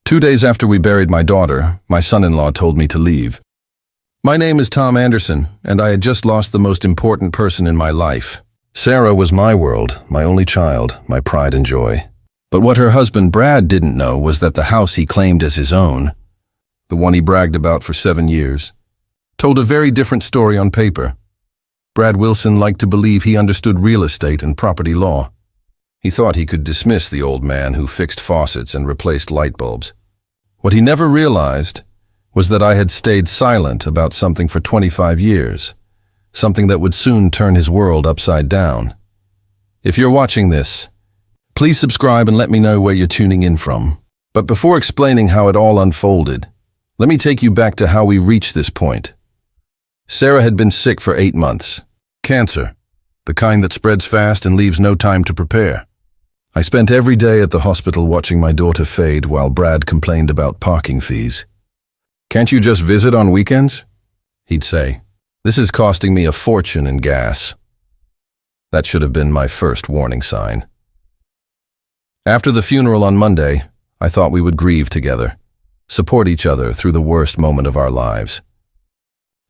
2 days after we buried my daughter, my son-in-law told me to leave. My name is Tom Anderson, and I had just lost the most important person in my life. Sarah was my world, my only child, my pride and joy. But what her husband Brad didn't know was that the house he claimed as his own, the one he bragged about for 7 years, told a very different story on paper. Brad Wilson liked to believe he understood real estate and property law. He thought he could dismiss the old man who fixed faucets and replaced light bulbs. What he never realized was that I had stayed silent about something for 25 years, something that would soon turn his world upside down. If you're watching this, please subscribe and let me know where you're tuning in from. But before explaining how it all unfolded, let me take you back to how we reached this point. Sarah had been sick for 8 months. Cancer, the kind that spreads fast and leaves no time to prepare. I spent every day at the hospital watching my daughter fade while Brad complained about parking fees. "Can't you just visit on weekends?" he'd say. "This is costing me a fortune in gas." That should have been my first warning sign. After the funeral on Monday, I thought we would grieve together, support each other through the worst moment of our lives.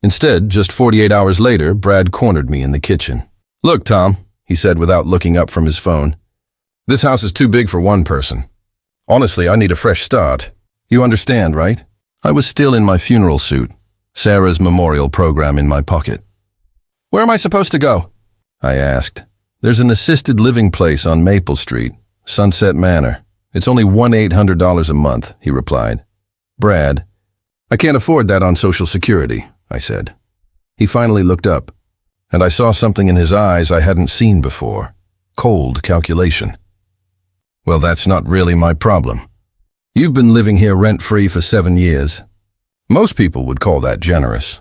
Instead, just 48 hours later, Brad cornered me in the kitchen. "Look, Tom," he said without looking up from his phone. "This house is too big for one person. Honestly, I need a fresh start. You understand, right?" I was still in my funeral suit, Sarah's memorial program in my pocket. "Where am I supposed to go?" I asked. "There's an assisted living place on Maple Street, Sunset Manor. It's only $1,800 a month," he replied. "Brad, I can't afford that on Social Security," I said. He finally looked up, and I saw something in his eyes I hadn't seen before. Cold calculation. "Well, that's not really my problem. You've been living here rent-free for 7 years. Most people would call that generous.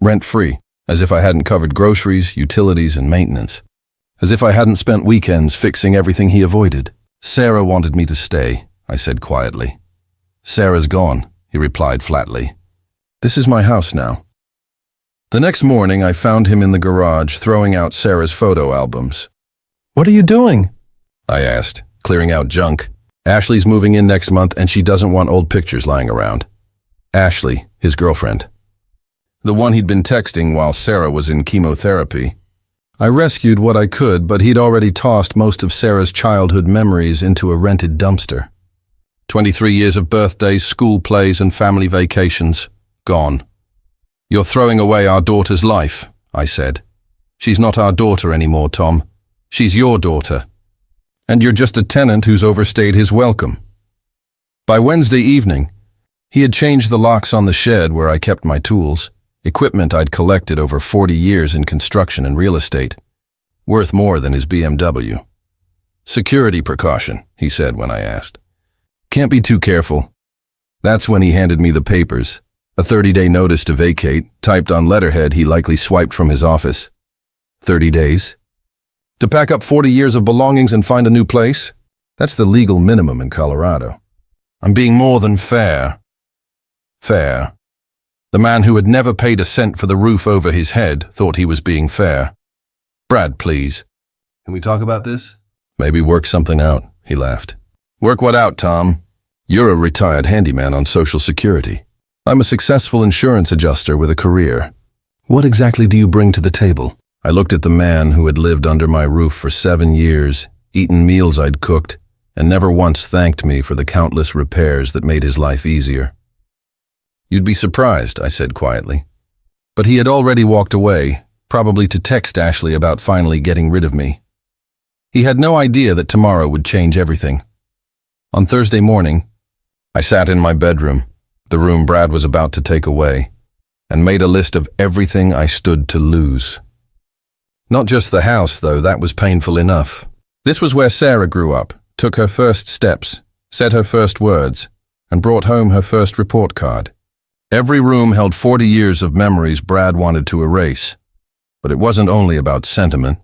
Rent-free, as if I hadn't covered groceries, utilities, and maintenance. As if I hadn't spent weekends fixing everything he avoided. Sarah wanted me to stay," I said quietly. "Sarah's gone," he replied flatly. "This is my house now." The next morning, I found him in the garage throwing out Sarah's photo albums. "What are you doing?" I asked, clearing out junk. "Ashley's moving in next month and she doesn't want old pictures lying around." Ashley, his girlfriend. The one he'd been texting while Sarah was in chemotherapy. I rescued what I could, but he'd already tossed most of Sarah's childhood memories into a rented dumpster. 23 years of birthdays, school plays, and family vacations. Gone. "You're throwing away our daughter's life," I said. "She's not our daughter anymore, Tom. She's your daughter. And you're just a tenant who's overstayed his welcome." By Wednesday evening, he had changed the locks on the shed where I kept my tools, equipment I'd collected over 40 years in construction and real estate, worth more than his BMW. "Security precaution," he said when I asked. "Can't be too careful." That's when he handed me the papers, a 30-day notice to vacate, typed on letterhead he likely swiped from his office. 30 days? To pack up 40 years of belongings and find a new place? That's the legal minimum in Colorado. I'm being more than fair. Fair. The man who had never paid a cent for the roof over his head thought he was being fair. "Brad, please. Can we talk about this?" "Maybe work something out," he laughed. "Work what out, Tom? You're a retired handyman on Social Security. I'm a successful insurance adjuster with a career. What exactly do you bring to the table?" I looked at the man who had lived under my roof for 7 years, eaten meals I'd cooked, and never once thanked me for the countless repairs that made his life easier. "You'd be surprised," I said quietly. But he had already walked away, probably to text Ashley about finally getting rid of me. He had no idea that tomorrow would change everything. On Thursday morning, I sat in my bedroom, the room Brad was about to take away, and made a list of everything I stood to lose. Not just the house, though, that was painful enough. This was where Sarah grew up, took her first steps, said her first words, and brought home her first report card. Every room held 40 years of memories Brad wanted to erase. But it wasn't only about sentiment.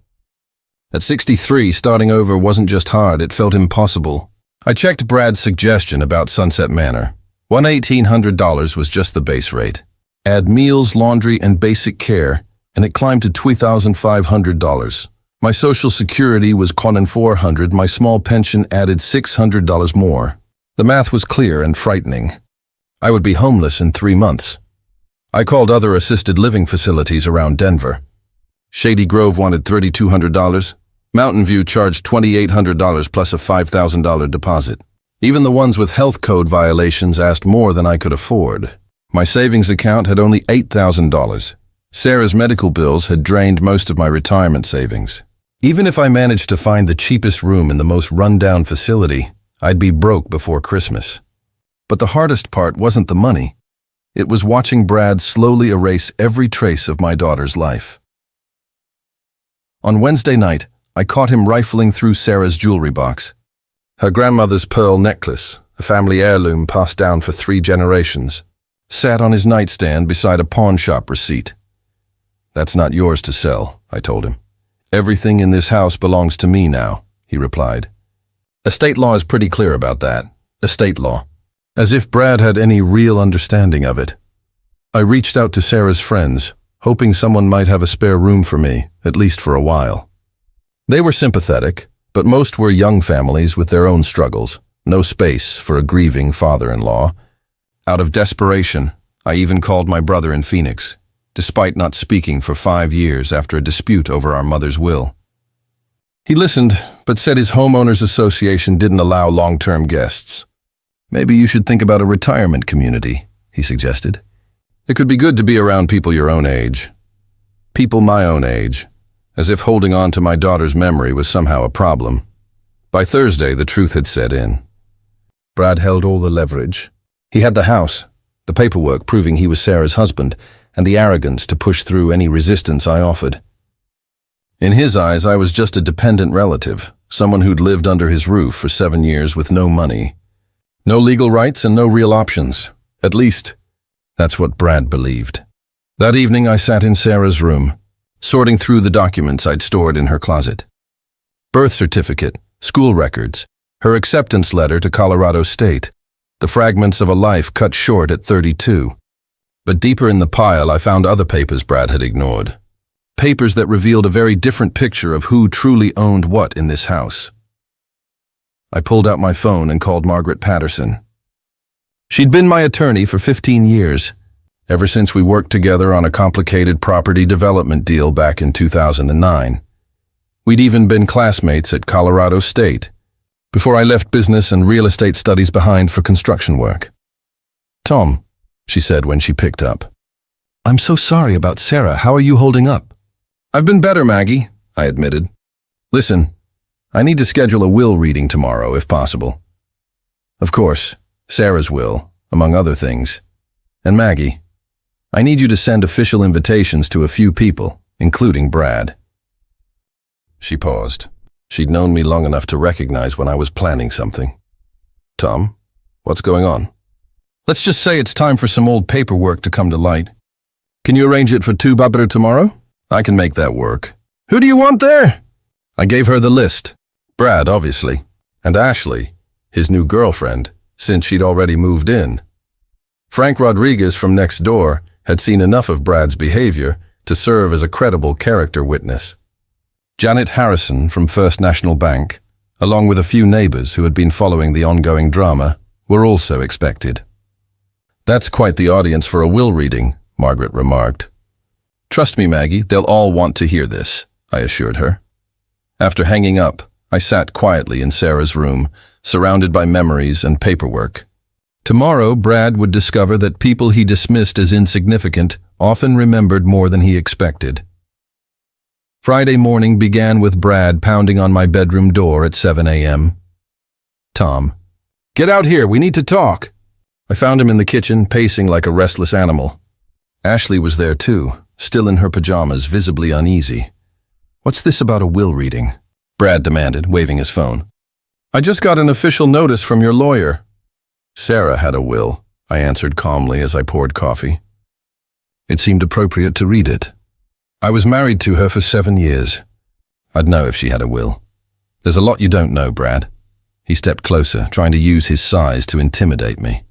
At 63, starting over wasn't just hard, it felt impossible. I checked Brad's suggestion about Sunset Manor. $1,800 was just the base rate. Add meals, laundry, and basic care, and it climbed to $2,500. My Social Security was $400, my small pension added $600 more. The math was clear and frightening. I would be homeless in 3 months. I called other assisted living facilities around Denver. Shady Grove wanted $3,200. Mountain View charged $2,800 plus a $5,000 deposit. Even the ones with health code violations asked more than I could afford. My savings account had only $8,000. Sarah's medical bills had drained most of my retirement savings. Even if I managed to find the cheapest room in the most run-down facility, I'd be broke before Christmas. But the hardest part wasn't the money. It was watching Brad slowly erase every trace of my daughter's life. On Wednesday night, I caught him rifling through Sarah's jewelry box. Her grandmother's pearl necklace, a family heirloom passed down for 3 generations, sat on his nightstand beside a pawn shop receipt. "That's not yours to sell," I told him. "Everything in this house belongs to me now," he replied. Estate law is pretty clear about that. Estate law. As if Brad had any real understanding of it. I reached out to Sarah's friends, hoping someone might have a spare room for me, at least for a while. They were sympathetic, but most were young families with their own struggles, no space for a grieving father-in-law. Out of desperation, I even called my brother in Phoenix, despite not speaking for 5 years after a dispute over our mother's will. He listened, but said his homeowners association didn't allow long-term guests. "Maybe you should think about a retirement community," he suggested. "It could be good to be around people your own age. People my own age, as if holding on to my daughter's memory was somehow a problem. By Thursday, the truth had set in. Brad held all the leverage. He had the house, the paperwork proving he was Sarah's husband, and the arrogance to push through any resistance I offered. In his eyes, I was just a dependent relative, someone who'd lived under his roof for 7 years with no money. No legal rights and no real options. At least, that's what Brad believed. That evening, I sat in Sarah's room, sorting through the documents I'd stored in her closet. Birth certificate, school records, her acceptance letter to Colorado State, the fragments of a life cut short at 32. But deeper in the pile, I found other papers Brad had ignored. Papers that revealed a very different picture of who truly owned what in this house. I pulled out my phone and called Margaret Patterson. She'd been my attorney for 15 years, ever since we worked together on a complicated property development deal back in 2009. We'd even been classmates at Colorado State, before I left business and real estate studies behind for construction work. "Tom," she said when she picked up. "I'm so sorry about Sarah. How are you holding up?" "I've been better, Maggie," I admitted. "Listen, I need to schedule a will reading tomorrow, if possible. Of course, Sarah's will, among other things. And Maggie, I need you to send official invitations to a few people, including Brad." She paused. She'd known me long enough to recognize when I was planning something. "Tom, what's going on?" "Let's just say it's time for some old paperwork to come to light. Can you arrange it for 2 tomorrow?" "I can make that work." "Who do you want there?" I gave her the list. Brad, obviously, and Ashley, his new girlfriend, since she'd already moved in. Frank Rodriguez from next door had seen enough of Brad's behavior to serve as a credible character witness. Janet Harrison from First National Bank, along with a few neighbors who had been following the ongoing drama, were also expected. "That's quite the audience for a will reading," Margaret remarked. "Trust me, Maggie, they'll all want to hear this," I assured her. After hanging up, I sat quietly in Sarah's room, surrounded by memories and paperwork. Tomorrow, Brad would discover that people he dismissed as insignificant often remembered more than he expected. Friday morning began with Brad pounding on my bedroom door at 7 a.m. "Tom, get out here, we need to talk." I found him in the kitchen, pacing like a restless animal. Ashley was there too, still in her pajamas, visibly uneasy. "What's this about a will reading?" Brad demanded, waving his phone. "I just got an official notice from your lawyer." "Sarah had a will," I answered calmly as I poured coffee. It seemed appropriate to read it. I was married to her for 7 years. I'd know if she had a will. "There's a lot you don't know, Brad." He stepped closer, trying to use his size to intimidate me.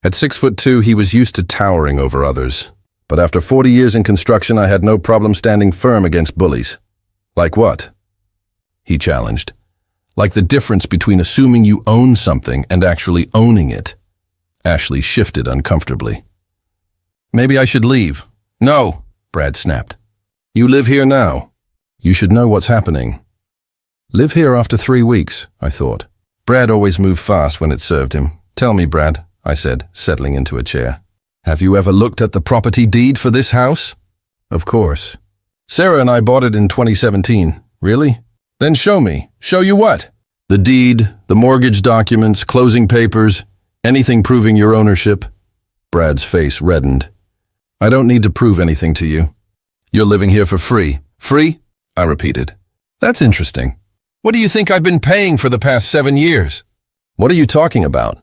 At 6'2", he was used to towering over others. But after 40 years in construction, I had no problem standing firm against bullies. "Like what?" he challenged. Like the difference between assuming you own something and actually owning it. Ashley shifted uncomfortably. Maybe I should leave. No, Brad snapped. You live here now. You should know what's happening. Live here after 3 weeks, I thought. Brad always moved fast when it served him. Tell me, Brad, I said, settling into a chair. Have you ever looked at the property deed for this house? Of course. Sarah and I bought it in 2017. Really? Then show me. Show you what? The deed, the mortgage documents, closing papers, anything proving your ownership. Brad's face reddened. I don't need to prove anything to you. You're living here for free. Free? I repeated. That's interesting. What do you think I've been paying for the past 7 years? What are you talking about?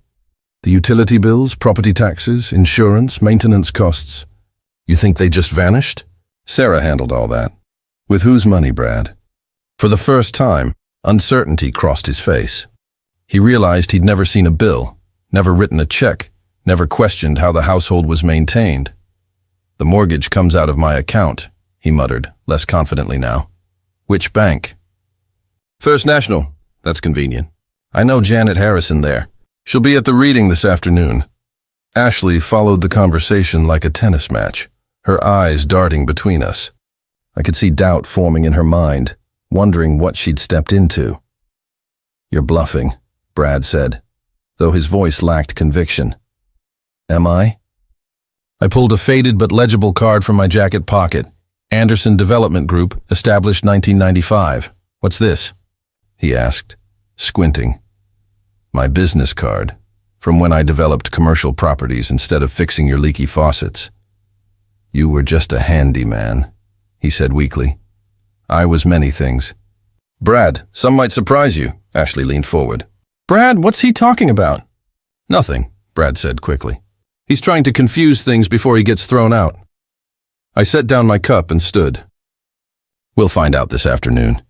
The utility bills, property taxes, insurance, maintenance costs. You think they just vanished? Sarah handled all that. With whose money, Brad? For the first time, uncertainty crossed his face. He realized he'd never seen a bill, never written a check, never questioned how the household was maintained. The mortgage comes out of my account, he muttered, less confidently now. Which bank? First National. That's convenient. I know Janet Harrison there. She'll be at the reading this afternoon. Ashley followed the conversation like a tennis match, her eyes darting between us. I could see doubt forming in her mind, wondering what she'd stepped into. You're bluffing, Brad said, though his voice lacked conviction. Am I? I pulled a faded but legible card from my jacket pocket. Anderson Development Group, established 1995. What's this? He asked, squinting. My business card, from when I developed commercial properties instead of fixing your leaky faucets. You were just a handyman, he said weakly. I was many things. Brad, some might surprise you, Ashley leaned forward. Brad, what's he talking about? Nothing, Brad said quickly. He's trying to confuse things before he gets thrown out. I set down my cup and stood. We'll find out this afternoon.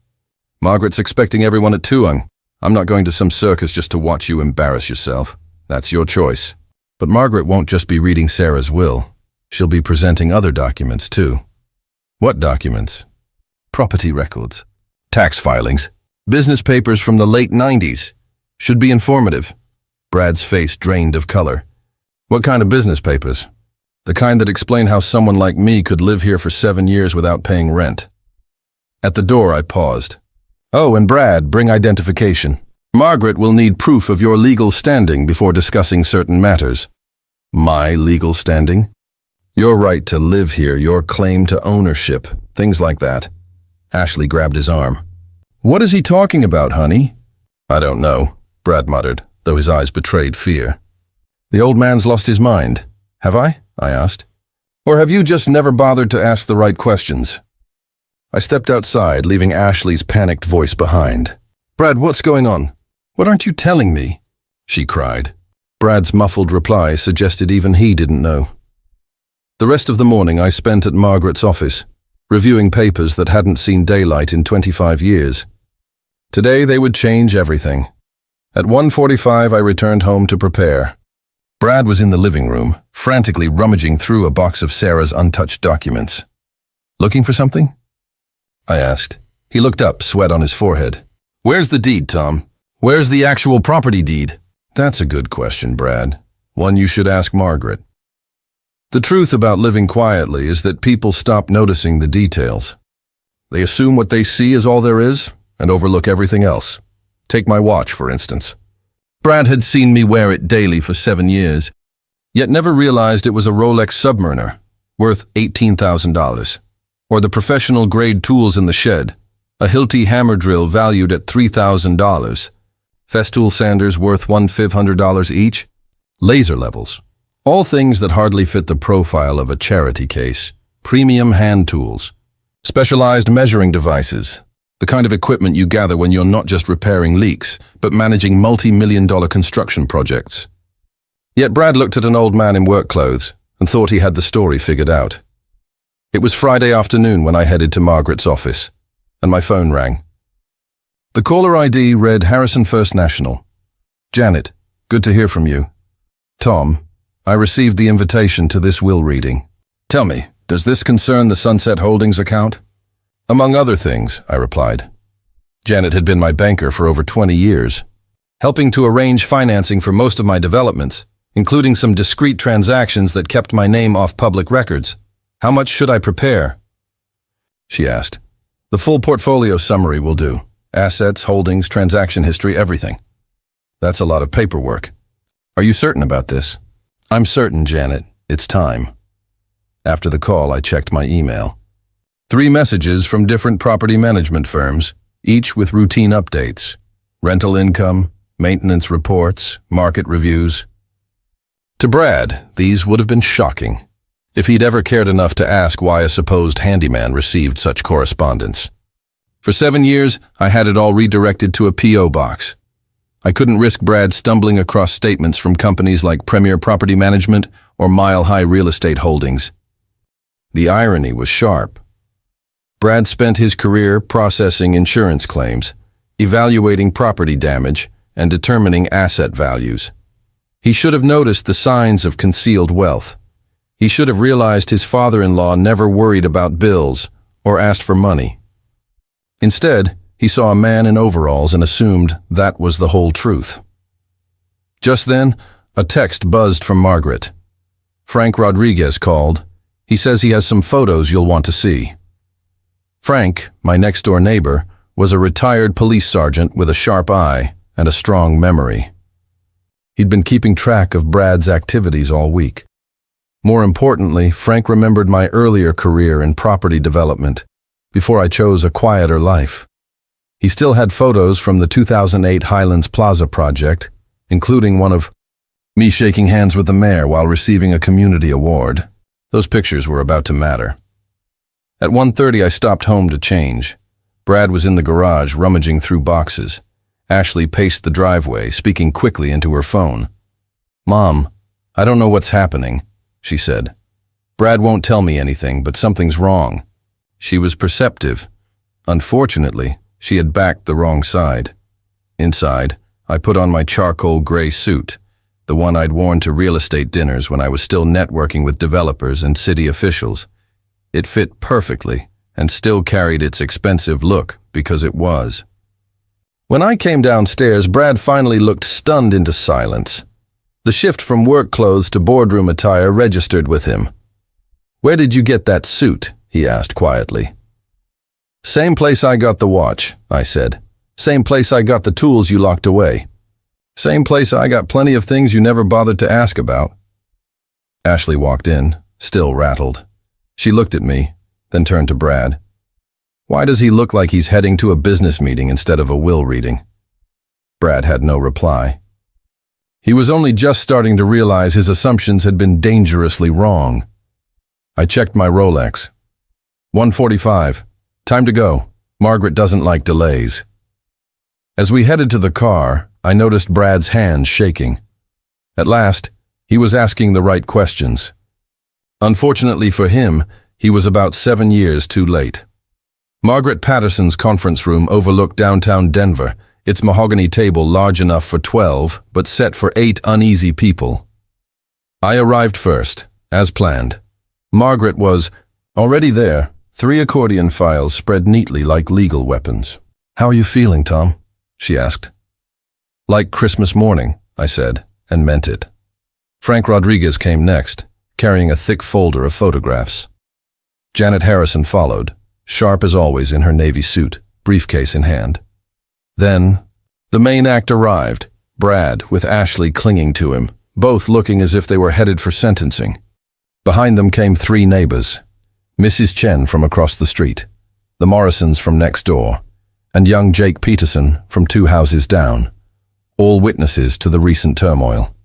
Margaret's expecting everyone at Tuung. I'm not going to some circus just to watch you embarrass yourself. That's your choice. But Margaret won't just be reading Sarah's will. She'll be presenting other documents too. What documents? Property records, tax filings, business papers from the late 90s. Should be informative. Brad's face drained of color. What kind of business papers? The kind that explain how someone like me could live here for 7 years without paying rent. At the door, I paused. Oh, and Brad, bring identification. Margaret will need proof of your legal standing before discussing certain matters. My legal standing? Your right to live here, your claim to ownership, things like that. Ashley grabbed his arm. What is he talking about, honey? I don't know, Brad muttered, though his eyes betrayed fear. The old man's lost his mind. Have I asked. Or have you just never bothered to ask the right questions? I stepped outside, leaving Ashley's panicked voice behind. Brad, what's going on? What aren't you telling me? She cried. Brad's muffled reply suggested even he didn't know. The rest of the morning I spent at Margaret's office, reviewing papers that hadn't seen daylight in 25 years. Today they would change everything. At 1:45 I returned home to prepare. Brad was in the living room, frantically rummaging through a box of Sarah's untouched documents. Looking for something? I asked. He looked up, sweat on his forehead. Where's the deed, Tom? Where's the actual property deed? That's a good question, Brad. One you should ask Margaret. The truth about living quietly is that people stop noticing the details. They assume what they see is all there is and overlook everything else. Take my watch, for instance. Brad had seen me wear it daily for 7 years, yet never realized it was a Rolex Submariner, worth $18,000. Or the professional-grade tools in the shed, a Hilti hammer drill valued at $3,000, Festool sanders worth $1,500 each, laser levels, all things that hardly fit the profile of a charity case, premium hand tools, specialized measuring devices, the kind of equipment you gather when you're not just repairing leaks, but managing multi-million-dollar construction projects. Yet Brad looked at an old man in work clothes and thought he had the story figured out. It was Friday afternoon when I headed to Margaret's office, and my phone rang. The caller ID read Harrison First National. Janet, good to hear from you. Tom, I received the invitation to this will reading. Tell me, does this concern the Sunset Holdings account? Among other things, I replied. Janet had been my banker for over 20 years, helping to arrange financing for most of my developments, including some discrete transactions that kept my name off public records. How much should I prepare? She asked. The full portfolio summary will do. Assets, holdings, transaction history, everything. That's a lot of paperwork. Are you certain about this? I'm certain, Janet. It's time. After the call, I checked my email. 3 messages from different property management firms, each with routine updates. Rental income, maintenance reports, market reviews. To Brad, these would have been shocking, if he'd ever cared enough to ask why a supposed handyman received such correspondence. For 7 years, I had it all redirected to a P.O. box. I couldn't risk Brad stumbling across statements from companies like Premier Property Management or Mile High Real Estate Holdings. The irony was sharp. Brad spent his career processing insurance claims, evaluating property damage, and determining asset values. He should have noticed the signs of concealed wealth. He should have realized his father-in-law never worried about bills or asked for money. Instead, he saw a man in overalls and assumed that was the whole truth. Just then, a text buzzed from Margaret. Frank Rodriguez called. He says he has some photos you'll want to see. Frank, my next-door neighbor, was a retired police sergeant with a sharp eye and a strong memory. He'd been keeping track of Brad's activities all week. More importantly, Frank remembered my earlier career in property development before I chose a quieter life. He still had photos from the 2008 Highlands Plaza project, including one of me shaking hands with the mayor while receiving a community award. Those pictures were about to matter. At 1:30, I stopped home to change. Brad was in the garage rummaging through boxes. Ashley paced the driveway, speaking quickly into her phone. "Mom, I don't know what's happening," she said. "Brad won't tell me anything, but something's wrong." She was perceptive. Unfortunately, she had backed the wrong side. Inside, I put on my charcoal gray suit, the one I'd worn to real estate dinners when I was still networking with developers and city officials. It fit perfectly and still carried its expensive look because it was. When I came downstairs, Brad finally looked stunned into silence. The shift from work clothes to boardroom attire registered with him. "Where did you get that suit?" he asked quietly. "Same place I got the watch," I said. "Same place I got the tools you locked away. Same place I got plenty of things you never bothered to ask about." Ashley walked in, still rattled. She looked at me, then turned to Brad. "Why does he look like he's heading to a business meeting instead of a will reading?" Brad had no reply. He was only just starting to realize his assumptions had been dangerously wrong. I checked my Rolex. 1:45. Time to go. Margaret doesn't like delays. As we headed to the car, I noticed Brad's hands shaking. At last, he was asking the right questions. Unfortunately for him, he was about 7 years too late. Margaret Patterson's conference room overlooked downtown Denver, its mahogany table large enough for 12, but set for 8 uneasy people. I arrived first, as planned. Margaret was already there, 3 accordion files spread neatly like legal weapons. "How are you feeling, Tom?" she asked. "Like Christmas morning," I said, and meant it. Frank Rodriguez came next, carrying a thick folder of photographs. Janet Harrison followed, sharp as always in her navy suit, briefcase in hand. Then, the main act arrived, Brad with Ashley clinging to him, both looking as if they were headed for sentencing. Behind them came 3 neighbors, Mrs. Chen from across the street, the Morrisons from next door, and young Jake Peterson from 2 houses down, all witnesses to the recent turmoil.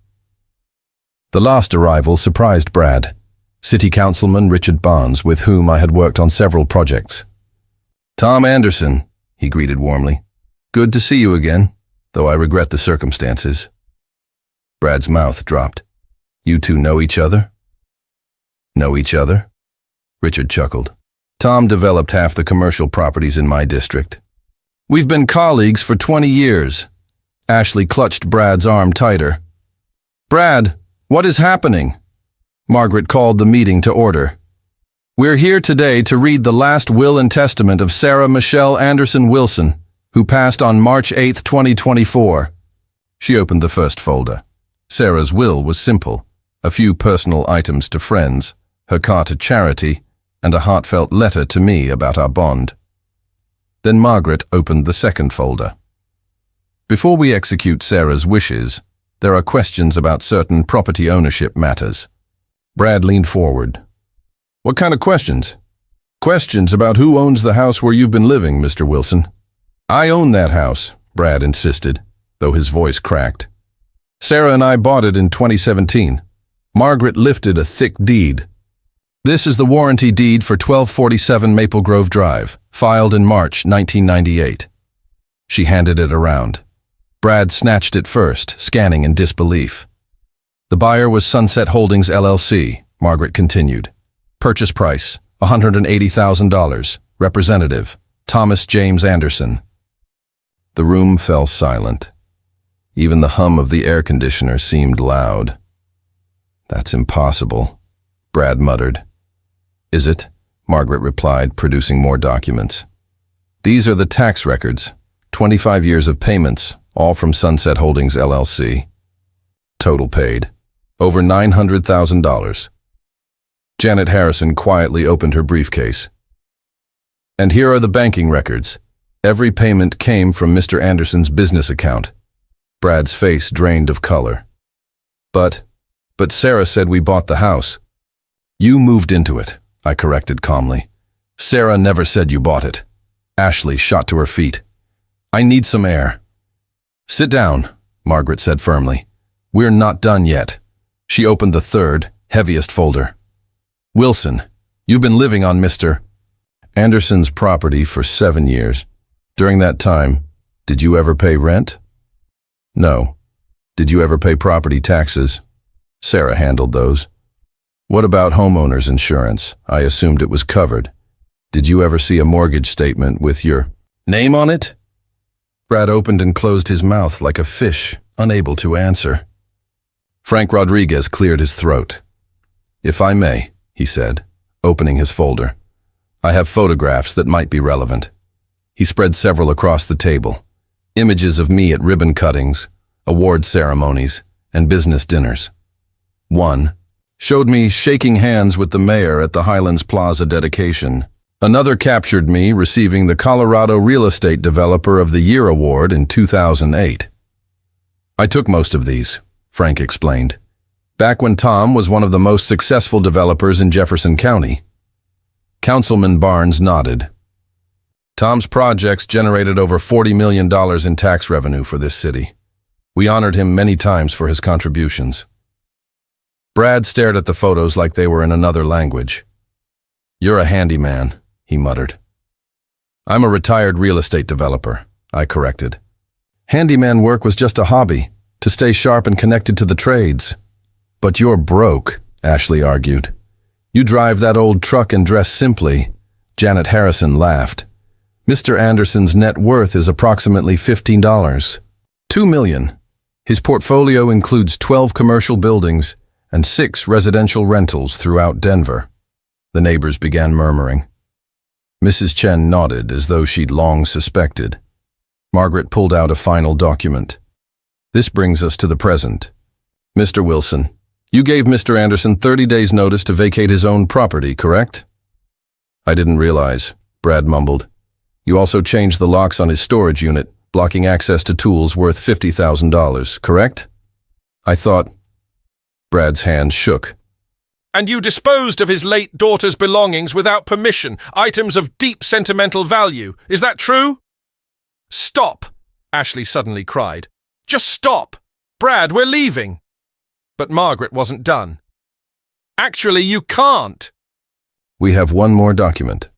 The last arrival surprised Brad, City Councilman Richard Barnes, with whom I had worked on several projects. "Tom Anderson," he greeted warmly. "Good to see you again, though I regret the circumstances." Brad's mouth dropped. "You two know each other?" "Know each other?" Richard chuckled. "Tom developed half the commercial properties in my district. We've been colleagues for 20 years. Ashley clutched Brad's arm tighter. "Brad, what is happening?" Margaret called the meeting to order. "We're here today to read the last will and testament of Sarah Michelle Anderson Wilson, who passed on March 8, 2024. She opened the first folder. Sarah's will was simple. A few personal items to friends, her car to charity, and a heartfelt letter to me about our bond. Then Margaret opened the second folder. Before we execute Sarah's wishes, there are questions about certain property ownership matters. Brad leaned forward. What kind of questions? Questions about who owns the house where you've been living, Mr. Wilson. I own that house, Brad insisted, though his voice cracked. Sarah and I bought it in 2017. Margaret lifted a thick deed. This is the warranty deed for 1247 Maple Grove Drive, filed in March 1998. She handed it around. Brad snatched it first, scanning in disbelief. The buyer was Sunset Holdings LLC, Margaret continued. Purchase price, $180,000. Representative, Thomas James Anderson. The room fell silent. Even the hum of the air conditioner seemed loud. That's impossible, Brad muttered. Is it? Margaret replied, producing more documents. These are the tax records, 25 years of payments, all from Sunset Holdings LLC. Total paid, over $900,000. Janet Harrison quietly opened her briefcase. And here are the banking records. Every payment came from Mr. Anderson's business account. Brad's face drained of color. But Sarah said we bought the house. You moved into it, I corrected calmly. Sarah never said you bought it. Ashley shot to her feet. I need some air. Sit down, Margaret said firmly. We're not done yet. She opened the third, heaviest folder. Wilson, you've been living on Mr. Anderson's property for 7 years. During that time, did you ever pay rent? No. Did you ever pay property taxes? Sarah handled those. What about homeowner's insurance? I assumed it was covered. Did you ever see a mortgage statement with your name on it? Brad opened and closed his mouth like a fish, unable to answer. Frank Rodriguez cleared his throat. If I may, he said, opening his folder. I have photographs that might be relevant. He spread several across the table. Images of me at ribbon cuttings, award ceremonies, and business dinners. One showed me shaking hands with the mayor at the Highlands Plaza dedication. Another captured me receiving the Colorado Real Estate Developer of the Year award in 2008. I took most of these, Frank explained, back when Tom was one of the most successful developers in Jefferson County. Councilman Barnes nodded. Tom's projects generated over $40 million in tax revenue for this city. We honored him many times for his contributions. Brad stared at the photos like they were in another language. You're a handyman, he muttered. I'm a retired real estate developer, I corrected. Handyman work was just a hobby, to stay sharp and connected to the trades. But you're broke, Ashley argued. You drive that old truck and dress simply. Janet Harrison laughed. Mr. Anderson's net worth is approximately $15. $2 million. His portfolio includes 12 commercial buildings and 6 residential rentals throughout Denver. The neighbors began murmuring. Mrs. Chen nodded as though she'd long suspected. Margaret pulled out a final document. This brings us to the present. Mr. Wilson, you gave Mr. Anderson 30 days' notice to vacate his own property, correct? I didn't realize, Brad mumbled. You also changed the locks on his storage unit, blocking access to tools worth $50,000, correct? I thought. Brad's hand shook. And you disposed of his late daughter's belongings without permission, items of deep sentimental value. Is that true? Stop, Ashley suddenly cried. Just stop. Brad, we're leaving. But Margaret wasn't done. Actually, you can't. We have one more document.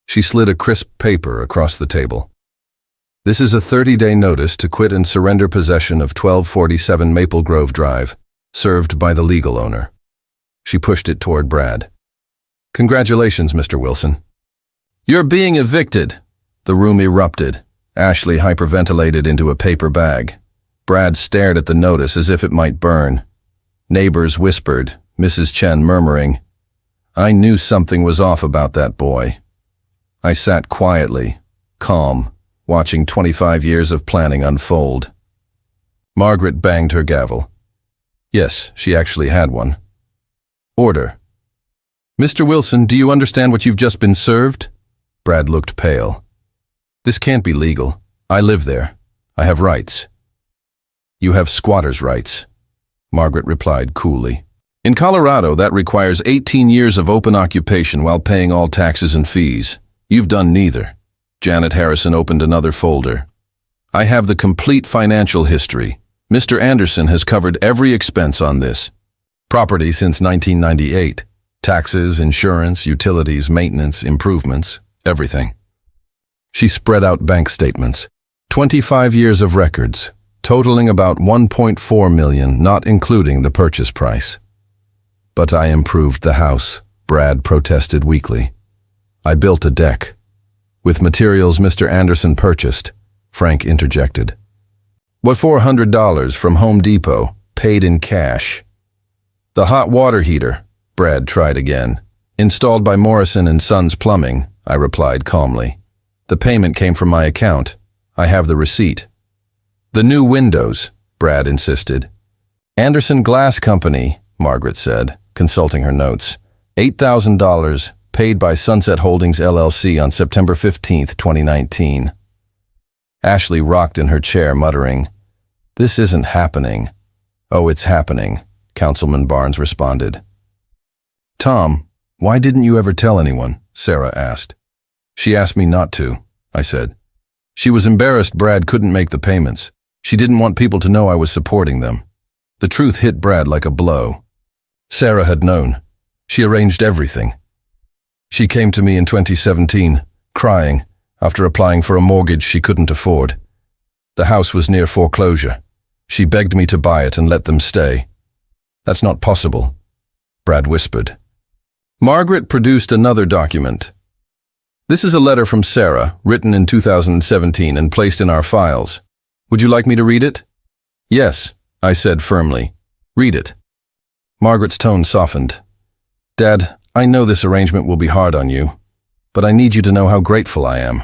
She slid a crisp paper across the table. This is a 30-day notice to quit and surrender possession of 1247 Maple Grove Drive, served by the legal owner. She pushed it toward Brad. Congratulations, Mr. Wilson. You're being evicted. The room erupted. Ashley hyperventilated into a paper bag. Brad stared at the notice as if it might burn. Neighbors whispered, Mrs. Chen murmuring, I knew something was off about that boy. I sat quietly, calm, watching 25 years of planning unfold. Margaret banged her gavel. Yes, she actually had one. Order. Mr. Wilson, do you understand what you've just been served? Brad looked pale. This can't be legal. I live there. I have rights. You have squatter's rights, Margaret replied coolly. In Colorado, that requires 18 years of open occupation while paying all taxes and fees. You've done neither. Janet Harrison opened another folder. I have the complete financial history. Mr. Anderson has covered every expense on this. Property since 1998. Taxes, insurance, utilities, maintenance, improvements, everything. She spread out bank statements. 25 years of records, totaling about $1.4 million, not including the purchase price. But I improved the house, Brad protested weakly. I built a deck. With materials Mr. Anderson purchased, Frank interjected. What $400 from Home Depot, paid in cash. The hot water heater, Brad tried again. Installed by Morrison and Sons Plumbing, I replied calmly. The payment came from my account. I have the receipt. The new windows, Brad insisted. Anderson Glass Company, Margaret said, consulting her notes. $8,000 paid by Sunset Holdings LLC on September 15, 2019. Ashley rocked in her chair, muttering, This isn't happening. Oh, it's happening, Councilman Barnes responded. Tom, why didn't you ever tell anyone? Sarah asked. She asked me not to, I said. She was embarrassed Brad couldn't make the payments. She didn't want people to know I was supporting them. The truth hit Brad like a blow. Sarah had known. She arranged everything. She came to me in 2017, crying, after applying for a mortgage she couldn't afford. The house was near foreclosure. She begged me to buy it and let them stay. That's not possible, Brad whispered. Margaret produced another document. This is a letter from Sarah, written in 2017 and placed in our files. Would you like me to read it? Yes, I said firmly. Read it. Margaret's tone softened. Dad, I know this arrangement will be hard on you, but I need you to know how grateful I am.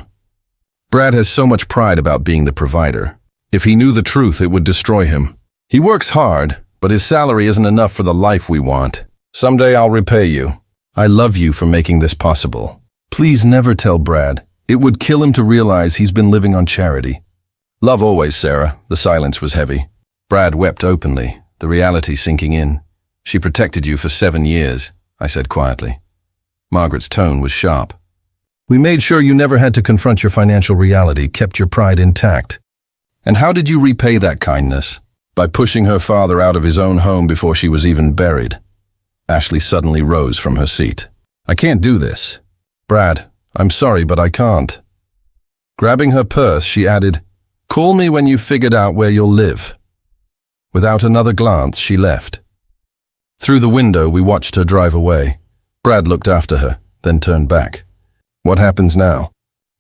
Brad has so much pride about being the provider. If he knew the truth, it would destroy him. He works hard, but his salary isn't enough for the life we want. Someday I'll repay you. I love you for making this possible. Please never tell Brad. It would kill him to realize he's been living on charity. Love always, Sarah. The silence was heavy. Brad wept openly, the reality sinking in. She protected you for 7 years, I said quietly. Margaret's tone was sharp. We made sure you never had to confront your financial reality, kept your pride intact. And how did you repay that kindness? By pushing her father out of his own home before she was even buried. Ashley suddenly rose from her seat. I can't do this. Brad, I'm sorry, but I can't. Grabbing her purse, she added, Call me when you've figured out where you'll live. Without another glance, she left. Through the window, we watched her drive away. Brad looked after her, then turned back. What happens now?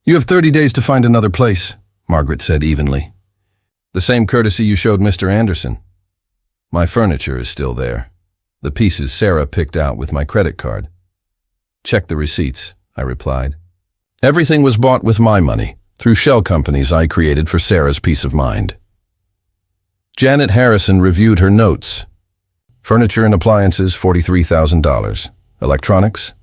You have 30 days to find another place, Margaret said evenly. The same courtesy you showed Mr. Anderson. My furniture is still there. The pieces Sarah picked out with my credit card. Check the receipts, I replied. Everything was bought with my money, through shell companies I created for Sarah's peace of mind. Janet Harrison reviewed her notes. Furniture and appliances, $43,000. Electronics,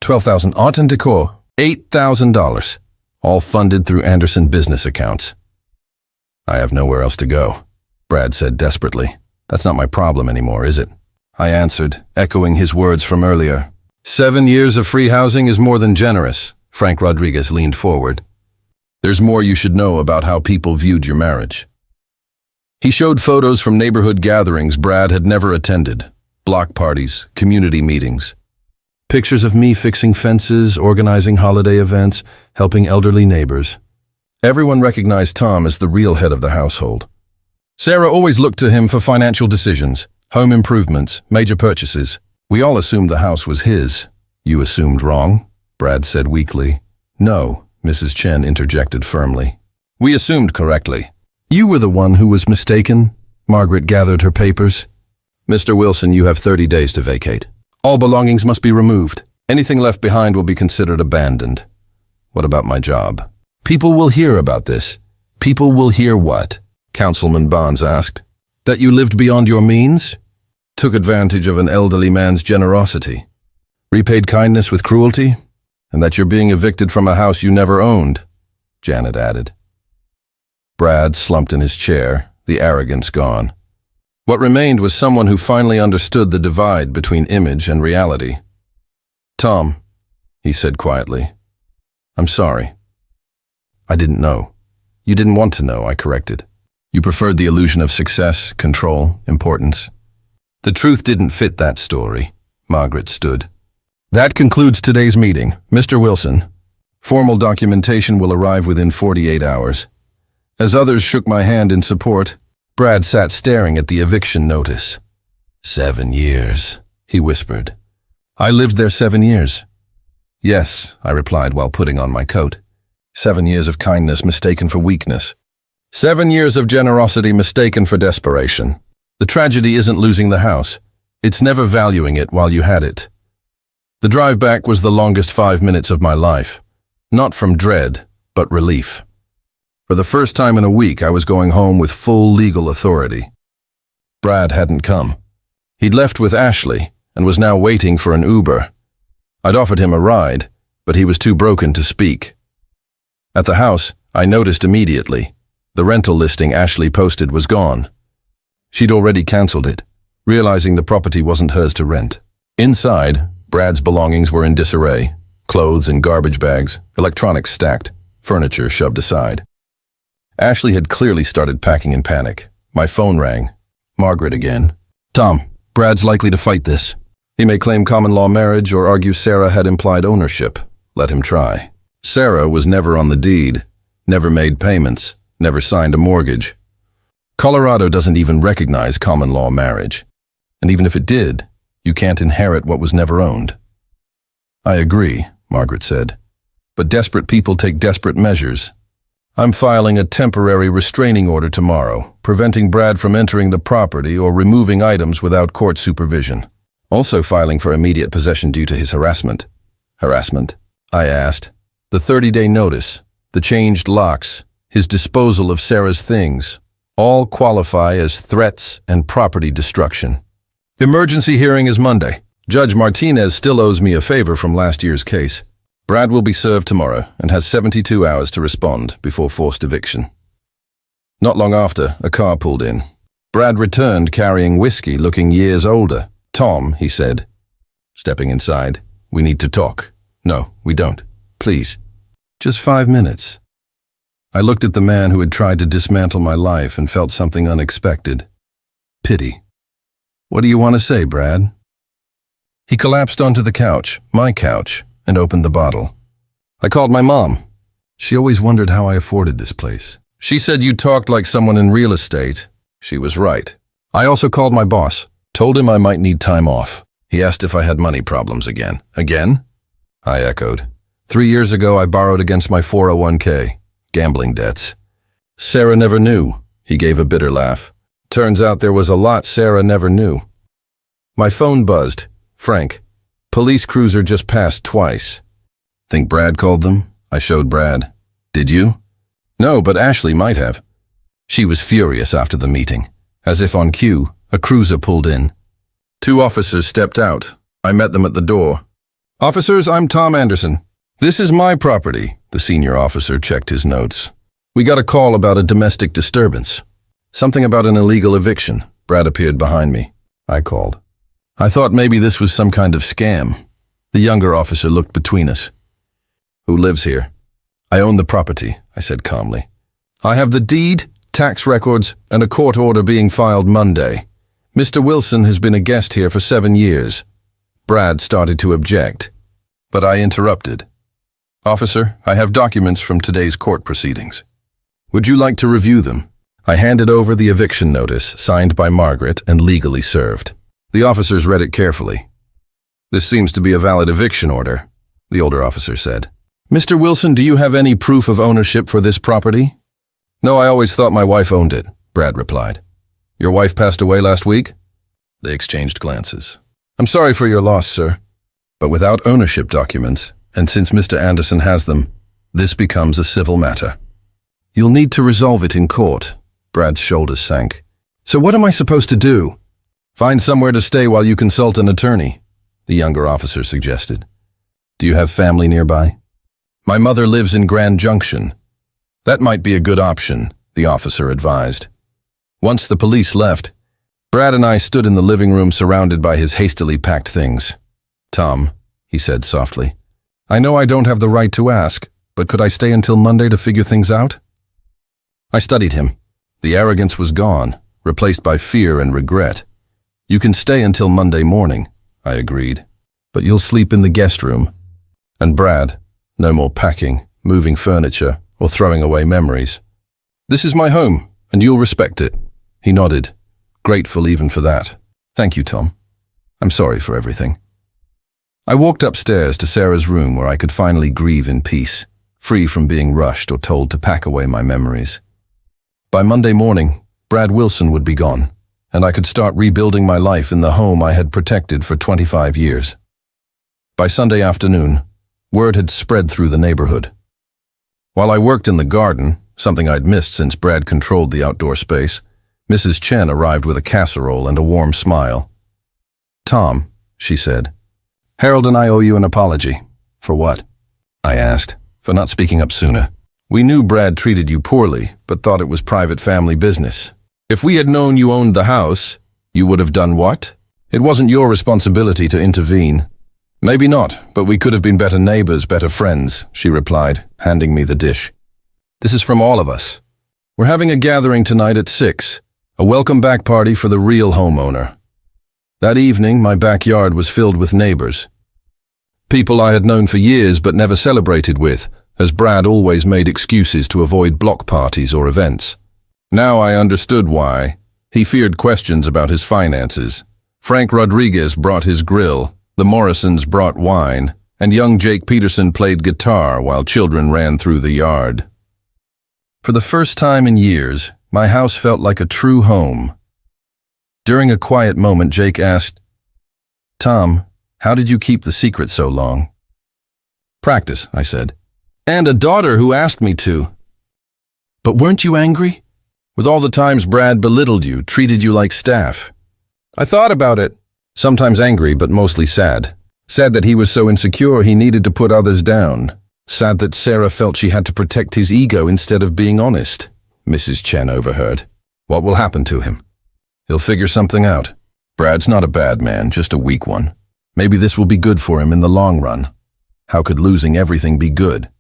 $12,000. Art and decor, $8,000. All funded through Anderson business accounts. I have nowhere else to go, Brad said desperately. That's not my problem anymore, is it? I answered, echoing his words from earlier. 7 years of free housing is more than generous. Frank Rodriguez leaned forward. There's more you should know about how people viewed your marriage. He showed photos from neighborhood gatherings Brad had never attended, block parties, community meetings. Pictures of me fixing fences, organizing holiday events, helping elderly neighbors. Everyone recognized Tom as the real head of the household. Sarah always looked to him for financial decisions, home improvements, major purchases. We all assumed the house was his. You assumed wrong, Brad said weakly. No, Mrs. Chen interjected firmly. We assumed correctly. You were the one who was mistaken. Margaret gathered her papers. Mr. Wilson, you have 30 days to vacate. All belongings must be removed. Anything left behind will be considered abandoned. What about my job? People will hear about this. People will hear what? Councilman Barnes asked. That you lived beyond your means? Took advantage of an elderly man's generosity? Repaid kindness with cruelty? And that you're being evicted from a house you never owned, Janet added. Brad slumped in his chair, the arrogance gone. What remained was someone who finally understood the divide between image and reality. Tom, he said quietly, I'm sorry. I didn't know. You didn't want to know, I corrected. You preferred the illusion of success, control, importance. The truth didn't fit that story. Margaret stood. That concludes today's meeting. Mr. Wilson, formal documentation will arrive within 48 hours. As others shook my hand in support, Brad sat staring at the eviction notice. 7 years, he whispered. I lived there 7 years. Yes, I replied while putting on my coat. 7 years of kindness mistaken for weakness. 7 years of generosity mistaken for desperation. The tragedy isn't losing the house. It's never valuing it while you had it. The drive back was the longest 5 minutes of my life. Not from dread, but relief. For the first time in a week, I was going home with full legal authority. Brad hadn't come. He'd left with Ashley and was now waiting for an Uber. I'd offered him a ride, but he was too broken to speak. At the house, I noticed immediately. The rental listing Ashley posted was gone. She'd already cancelled it, realizing the property wasn't hers to rent. Inside, Brad's belongings were in disarray. Clothes in garbage bags, electronics stacked, furniture shoved aside. Ashley had clearly started packing in panic. My phone rang. Margaret again. Tom, Brad's likely to fight this. He may claim common law marriage or argue Sarah had implied ownership. Let him try. Sarah was never on the deed, never made payments, never signed a mortgage. Colorado doesn't even recognize common law marriage. And even if it did, you can't inherit what was never owned. I agree, Margaret said. But desperate people take desperate measures. I'm filing a temporary restraining order tomorrow, preventing Brad from entering the property or removing items without court supervision. Also filing for immediate possession due to his harassment. Harassment? I asked. The 30-day notice, the changed locks, his disposal of Sarah's things, all qualify as threats and property destruction. Emergency hearing is Monday. Judge Martinez still owes me a favor from last year's case. Brad will be served tomorrow and has 72 hours to respond before forced eviction. Not long after, a car pulled in. Brad returned carrying whiskey, looking years older. Tom, he said. Stepping inside, we need to talk. No, we don't. Please. Just 5 minutes. I looked at the man who had tried to dismantle my life and felt something unexpected. Pity. What do you want to say, Brad? He collapsed onto the couch, my couch, and opened the bottle. I called my mom. She always wondered how I afforded this place. She said you talked like someone in real estate. She was right. I also called my boss, told him I might need time off. He asked if I had money problems again. Again? I echoed. 3 years ago, I borrowed against my 401k. Gambling debts. Sarah never knew. He gave a bitter laugh. Turns out there was a lot Sarah never knew. My phone buzzed. Frank. Police cruiser just passed twice. Think Brad called them? I showed Brad. Did you? No, but Ashley might have. She was furious after the meeting. As if on cue, a cruiser pulled in. 2 officers stepped out. I met them at the door. Officers, I'm Tom Anderson. This is my property. The senior officer checked his notes. We got a call about a domestic disturbance. Something about an illegal eviction. Brad appeared behind me. I called. I thought maybe this was some kind of scam. The younger officer looked between us. Who lives here? I own the property, I said calmly. I have the deed, tax records, and a court order being filed Monday. Mr. Wilson has been a guest here for 7 years. Brad started to object, but I interrupted. Officer, I have documents from today's court proceedings. Would you like to review them? I handed over the eviction notice, signed by Margaret and legally served. The officers read it carefully. This seems to be a valid eviction order, the older officer said. Mr. Wilson, do you have any proof of ownership for this property? No, I always thought my wife owned it, Brad replied. Your wife passed away last week? They exchanged glances. I'm sorry for your loss, sir. But without ownership documents, and since Mr. Anderson has them, This becomes a civil matter. You'll need to resolve it in court. Brad's shoulders sank. So what am I supposed to do? Find somewhere to stay while you consult an attorney, the younger officer suggested. Do you have family nearby? My mother lives in Grand Junction. That might be a good option, the officer advised. Once the police left, Brad and I stood in the living room surrounded by his hastily packed things. Tom, he said softly, I know I don't have the right to ask, but could I stay until Monday to figure things out? I studied him. The arrogance was gone, replaced by fear and regret. You can stay until Monday morning, I agreed, but you'll sleep in the guest room. And Brad, no more packing, moving furniture, or throwing away memories. This is my home, and you'll respect it. He nodded, grateful even for that. Thank you, Tom. I'm sorry for everything. I walked upstairs to Sarah's room where I could finally grieve in peace, free from being rushed or told to pack away my memories. By Monday morning, Brad Wilson would be gone, and I could start rebuilding my life in the home I had protected for 25 years. By Sunday afternoon, word had spread through the neighborhood. While I worked in the garden, something I'd missed since Brad controlled the outdoor space, Mrs. Chen arrived with a casserole and a warm smile. Tom, she said, Harold and I owe you an apology. For what? I asked, for not speaking up sooner. We knew Brad treated you poorly, but thought it was private family business. If we had known you owned the house, you would have done what? It wasn't your responsibility to intervene. Maybe not, but we could have been better neighbors, better friends, she replied, handing me the dish. This is from all of us. We're having a gathering tonight at 6, a welcome back party for the real homeowner. That evening, my backyard was filled with neighbors. People I had known for years but never celebrated with, as Brad always made excuses to avoid block parties or events. Now I understood why. He feared questions about his finances. Frank Rodriguez brought his grill, the Morrisons brought wine, and young Jake Peterson played guitar while children ran through the yard. For the first time in years, my house felt like a true home. During a quiet moment, Jake asked, Tom, how did you keep the secret so long? Practice, I said. And a daughter who asked me to. But weren't you angry? With all the times Brad belittled you, treated you like staff. I thought about it. Sometimes angry, but mostly sad. Sad that he was so insecure he needed to put others down. Sad that Sarah felt she had to protect his ego instead of being honest. Mrs. Chen overheard. What will happen to him? He'll figure something out. Brad's not a bad man, just a weak one. Maybe this will be good for him in the long run. How could losing everything be good?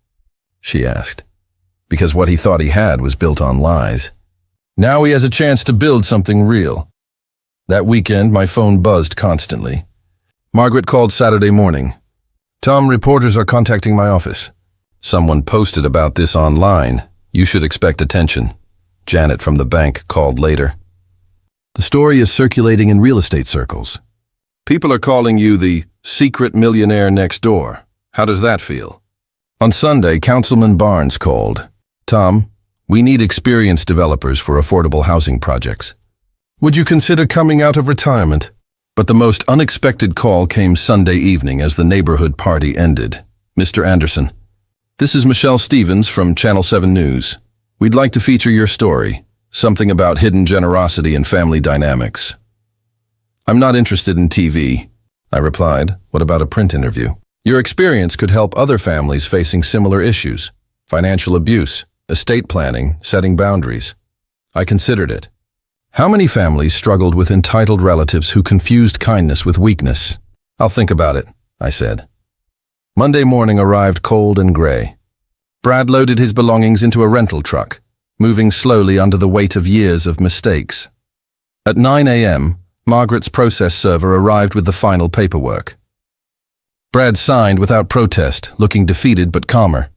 She asked. Because what he thought he had was built on lies. Now he has a chance to build something real. That weekend, my phone buzzed constantly. Margaret called Saturday morning. Tom, reporters are contacting my office. Someone posted about this online. You should expect attention. Janet from the bank called later. The story is circulating in real estate circles. People are calling you the secret millionaire next door. How does that feel? On Sunday, Councilman Barnes called. Tom, we need experienced developers for affordable housing projects. Would you consider coming out of retirement? But the most unexpected call came Sunday evening as the neighborhood party ended. Mr. Anderson, this is Michelle Stevens from Channel 7 News. We'd like to feature your story, something about hidden generosity and family dynamics. I'm not interested in TV, I replied. What about a print interview? Your experience could help other families facing similar issues, financial abuse, estate planning, setting boundaries. I considered it. How many families struggled with entitled relatives who confused kindness with weakness? I'll think about it, I said. Monday morning arrived cold and gray. Brad loaded his belongings into a rental truck, moving slowly under the weight of years of mistakes. At 9 a.m., Margaret's process server arrived with the final paperwork. Brad signed without protest, looking defeated but calmer.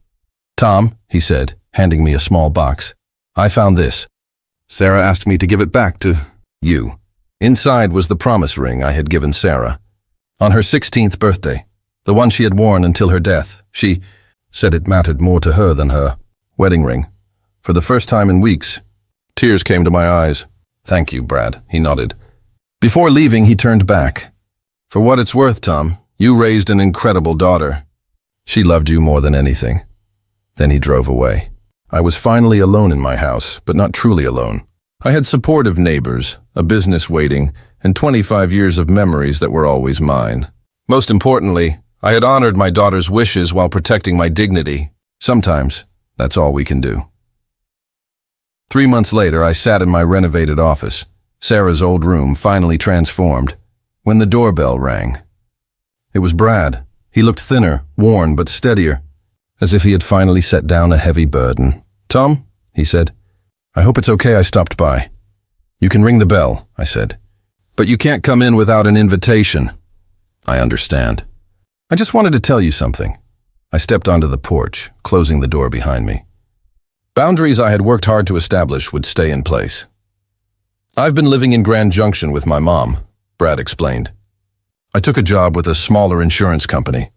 Tom, he said, handing me a small box. I found this. Sarah asked me to give it back to you. Inside was the promise ring I had given Sarah. On her 16th birthday, the one she had worn until her death, she said it mattered more to her than her wedding ring. For the first time in weeks, tears came to my eyes. Thank you, Brad, he nodded. Before leaving, he turned back. For what it's worth, Tom, you raised an incredible daughter. She loved you more than anything. Then he drove away. I was finally alone in my house, but not truly alone. I had supportive neighbors, a business waiting, and 25 years of memories that were always mine. Most importantly, I had honored my daughter's wishes while protecting my dignity. Sometimes, that's all we can do. 3 months later, I sat in my renovated office, Sarah's old room finally transformed, when the doorbell rang. It was Brad. He looked thinner, worn, but steadier, as if he had finally set down a heavy burden. "Tom," he said, "I hope it's okay I stopped by." "You can ring the bell," I said, "but you can't come in without an invitation." "I understand. I just wanted to tell you something." I stepped onto the porch, closing the door behind me. Boundaries I had worked hard to establish would stay in place. "I've been living in Grand Junction with my mom," Brad explained. "I took a job with a smaller insurance company.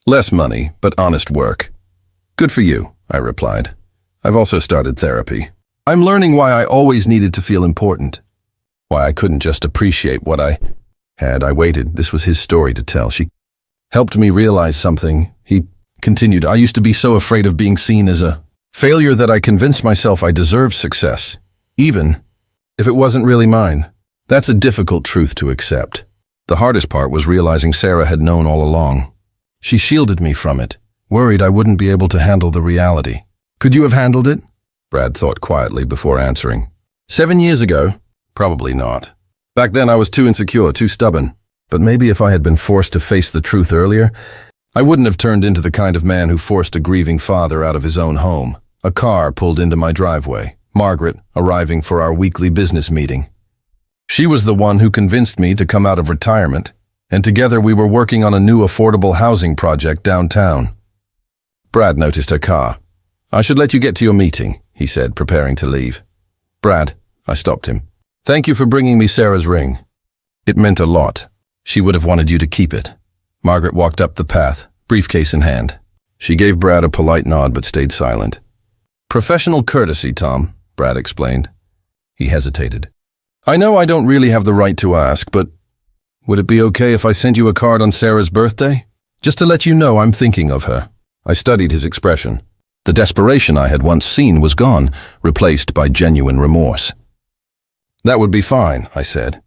Less money, but honest work." "Good for you," I replied. "I've also started therapy. I'm learning why I always needed to feel important. Why I couldn't just appreciate what I had. I waited. This was his story to tell. She helped me realize something. He continued, "I used to be so afraid of being seen as a failure that I convinced myself I deserved success, even if it wasn't really mine. That's a difficult truth to accept. The hardest part was realizing Sarah had known all along. She shielded me from it, worried I wouldn't be able to handle the reality." "Could you have handled it?" Brad thought quietly before answering. 7 years ago? Probably not. Back then I was too insecure, too stubborn. But maybe if I had been forced to face the truth earlier, I wouldn't have turned into the kind of man who forced a grieving father out of his own home. A car pulled into my driveway, Margaret arriving for our weekly business meeting. She was the one who convinced me to come out of retirement, and together we were working on a new affordable housing project downtown. Brad noticed her car. "I should let you get to your meeting," he said, preparing to leave. "Brad," I stopped him. "Thank you for bringing me Sarah's ring. It meant a lot. She would have wanted you to keep it." Margaret walked up the path, briefcase in hand. She gave Brad a polite nod but stayed silent. "Professional courtesy, Tom," Brad explained. He hesitated. "I know I don't really have the right to ask, but would it be okay if I sent you a card on Sarah's birthday? Just to let you know I'm thinking of her." I studied his expression. The desperation I had once seen was gone, replaced by genuine remorse. "That would be fine," I said.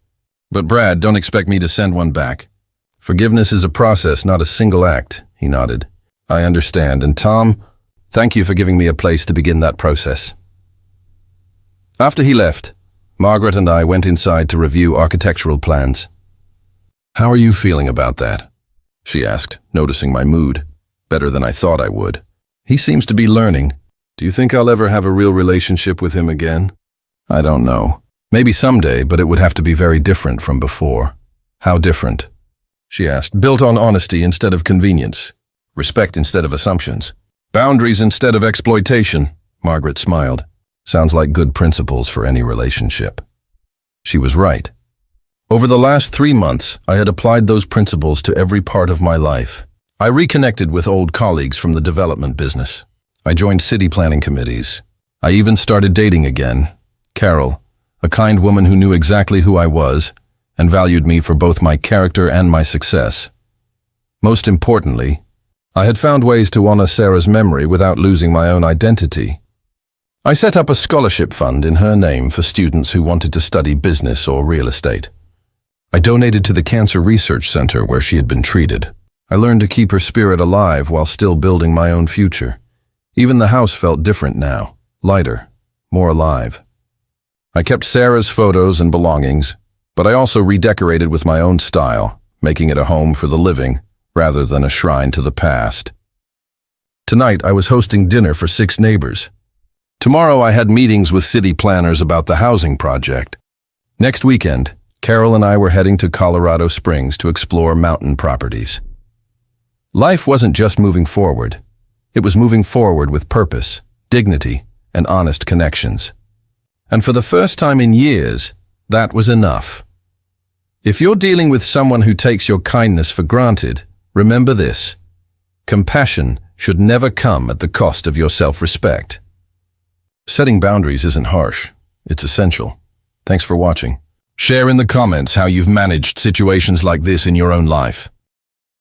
"But Brad, don't expect me to send one back. Forgiveness is a process, not a single act," he nodded. "I understand, and Tom, thank you for giving me a place to begin that process." After he left, Margaret and I went inside to review architectural plans. "How are you feeling about that?" she asked, noticing my mood. Better than I thought I would. "He seems to be learning. Do you think I'll ever have a real relationship with him again?" "I don't know. Maybe someday, but it would have to be very different from before." "How different?" she asked. "Built on honesty instead of convenience. Respect instead of assumptions. Boundaries instead of exploitation." Margaret smiled. "Sounds like good principles for any relationship." She was right. Over the last 3 months, I had applied those principles to every part of my life. I reconnected with old colleagues from the development business. I joined city planning committees. I even started dating again. Carol, a kind woman who knew exactly who I was and valued me for both my character and my success. Most importantly, I had found ways to honor Sarah's memory without losing my own identity. I set up a scholarship fund in her name for students who wanted to study business or real estate. I donated to the Cancer Research Center where she had been treated. I learned to keep her spirit alive while still building my own future. Even the house felt different now, lighter, more alive. I kept Sarah's photos and belongings, but I also redecorated with my own style, making it a home for the living rather than a shrine to the past. Tonight, I was hosting dinner for 6 neighbors. Tomorrow, I had meetings with city planners about the housing project. Next weekend, Carol and I were heading to Colorado Springs to explore mountain properties. Life wasn't just moving forward. It was moving forward with purpose, dignity, and honest connections. And for the first time in years, that was enough. If you're dealing with someone who takes your kindness for granted, remember this: compassion should never come at the cost of your self-respect. Setting boundaries isn't harsh. It's essential. Thanks for watching. Share in the comments how you've managed situations like this in your own life.